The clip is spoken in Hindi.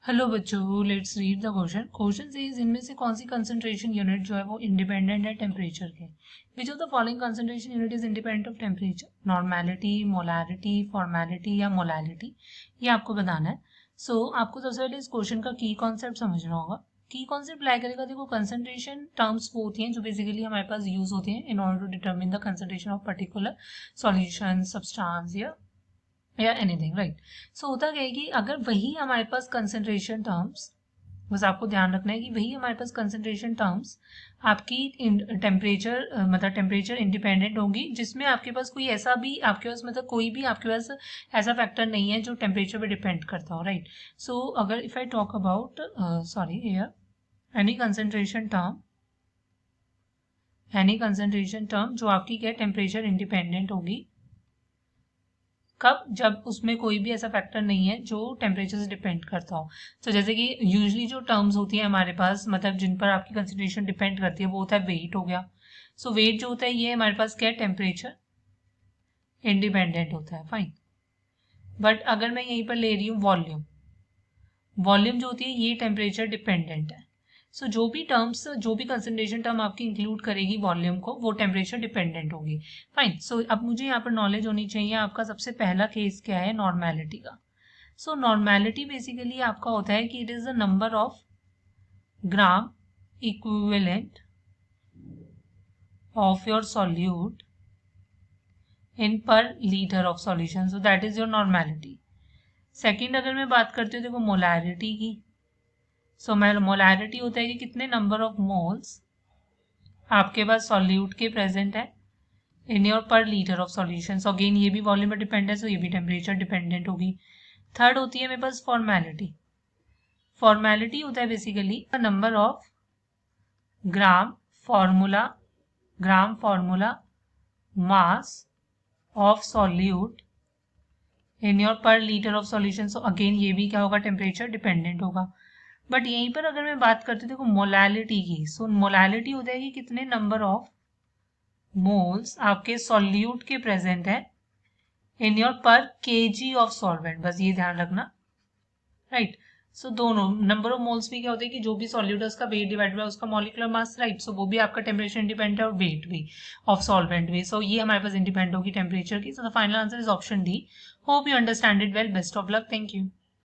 हेलो बच्चों, let's read the question. Question से इनमें से कौन सी कंसंट्रेशन यूनिट जो है वो इंडिपेंडेंट है टेम्परेचर के। Which of the following concentration unit is independent of temperature? Normality, molarity, formality या मोलालिटी, ये आपको बताना है। आपको सबसे पहले इस क्वेश्चन का की कॉन्सेप्ट समझना होगा। की कॉन्सेप्ट अप्लाई करेगा। देखो, कंसंट्रेशन टर्म्स वो होती हैं जो बेसिकली हमारे पास यूज होती हैं in order to determine the concentration of particular solution, substance या एनीथिंग, राइट। होता क्या है कि अगर वही हमारे पास कंसंट्रेशन टर्म्स, बस आपको ध्यान रखना है कि वही हमारे पास कंसंट्रेशन टर्म्स आपकी टेम्परेचर मतलब टेम्परेचर इंडिपेंडेंट होंगी, जिसमें आपके पास कोई ऐसा भी आपके पास मतलब कोई भी आपके पास ऐसा फैक्टर नहीं है जो टेम्परेचर पे डिपेंड करता हो, राइट। अगर if I talk about sorry here any concentration term जो आपकी क्या टेम्परेचर इंडिपेंडेंट होगी, कब? जब उसमें कोई भी ऐसा फैक्टर नहीं है जो टेम्परेचर से डिपेंड करता हो। जैसे कि यूजली जो टर्म्स होती है हमारे पास, मतलब जिन पर आपकी कंसंट्रेशन डिपेंड करती है, वो होता है वेट हो गया। वेट जो होता है ये हमारे पास क्या है, टेम्परेचर इंडिपेंडेंट होता है, फाइन। बट अगर मैं यहीं पर ले रही हूँ वॉल्यूम जो होती है ये टेम्परेचर डिपेंडेंट है। जो भी टर्म्स, जो भी कंसंट्रेशन टर्म आपकी इंक्लूड करेगी वॉल्यूम को, वो टेम्परेचर डिपेंडेंट होगी, फाइन। अब मुझे यहाँ पर नॉलेज होनी चाहिए। आपका सबसे पहला केस क्या है, नॉर्मेलिटी का। नॉर्मेलिटी बेसिकली आपका होता है कि it is the number of gram equivalent of your solute in per litre of solution, so that is your normality. Second अगर मैं बात करती हूँ देखो मोलैरिटी की, मोलैरिटी होता है कि कितने नंबर ऑफ मोल्स आपके पास सॉल्यूट के प्रेजेंट है इन योर पर लीटर ऑफ सॉल्यूशन। अगेन ये भी वॉल्यूम पर डिपेंड है, ये भी टेम्परेचर डिपेंडेंट होगी। थर्ड होती है मेरे पास फॉर्मेलिटी होता है basically number of gram formula mass of solute in your पर लीटर ऑफ सॉल्यूशन। अगेन ये भी क्या होगा, टेम्परेचर डिपेंडेंट होगा। बट यहीं पर अगर मैं बात करती हूँ देखो मोलैलिटी की, मोलैलिटी होता है कि कितने नंबर ऑफ मोल्स आपके सॉल्यूट के प्रेजेंट है इन योर पर केजी ऑफ सॉल्वेंट, बस ये ध्यान रखना, राइट। दोनों नंबर ऑफ मोल्स भी क्या होते हैं कि जो भी सॉल्यूट है उसका वेट डिवाइड बाय उसका मॉलिक्यूलर मास, राइट। वो भी आपका टेम्परेचर इंडिपेंडेंट है और वेट भी ऑफ सॉल्वेंट भी। ये हमारे पास इंडिपेंडेंट होगी टेम्परेचर की। The final answer is option D. Hope you understand it well. Best of luck. Thank you.